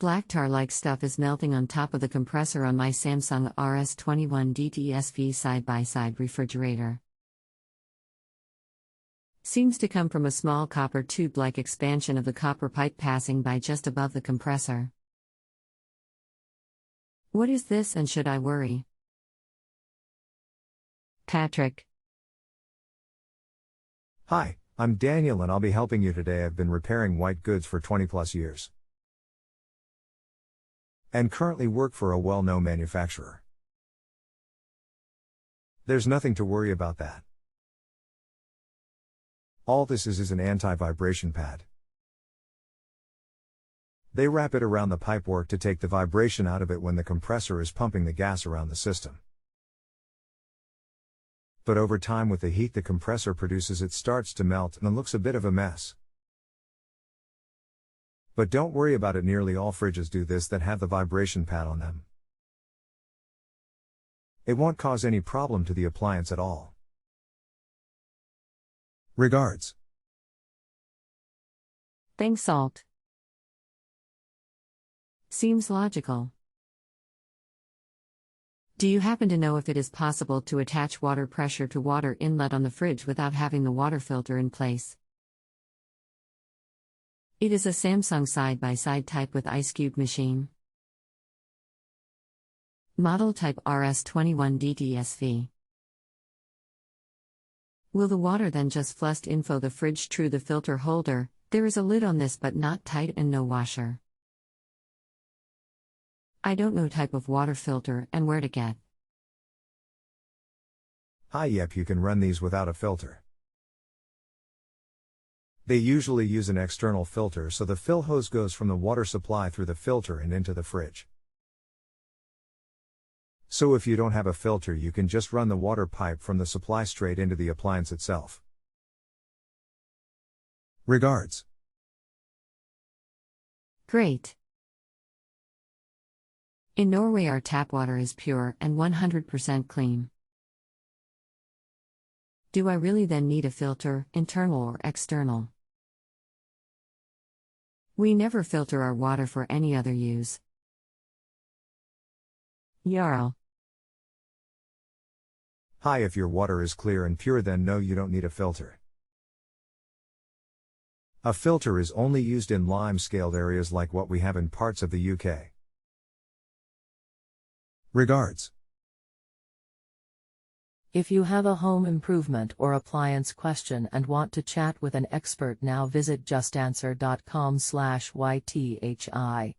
Black tar-like stuff is melting on top of the compressor on my Samsung RS21ddsv side-by-side refrigerator. Seems to come from a small copper tube-like expansion of the copper pipe passing by just above the compressor. What is this, and should I worry? Patrick. Hi, I'm Daniel and I'll be helping you today. I've been repairing white goods for 20 plus years. And currently work for a well-known manufacturer. There's nothing to worry about that. All this is an anti-vibration pad. They wrap it around the pipework to take the vibration out of it when the compressor is pumping the gas around the system. But over time, with the heat the compressor produces, it starts to melt and looks a bit of a mess. But don't worry about it, nearly all fridges do this that have the vibration pad on them. It won't cause any problem to the appliance at all. Regards. Thanks, Salt. Seems logical. Do you happen to know if it is possible to attach water pressure to water inlet on the fridge without having the water filter in place? It is a Samsung side-by-side type with ice cube machine. Model type RS21ddsv. Will the water then just flush info the fridge through the filter holder? There is a lid on this but not tight and no washer. I don't know type of water filter and where to get. Yep, you can run these without a filter. They usually use an external filter, so the fill hose goes from the water supply through the filter and into the fridge. So if you don't have a filter, you can just run the water pipe from the supply straight into the appliance itself. Regards. Great. In Norway our tap water is pure and 100% clean. Do I really then need a filter, internal or external? We never filter our water for any other use. Jarl. Hi, if your water is clear and pure, then no, you don't need a filter. A filter is only used in lime-scaled areas like what we have in parts of the UK. Regards. If you have a home improvement or appliance question and want to chat with an expert, now visit justanswer.com/ythi.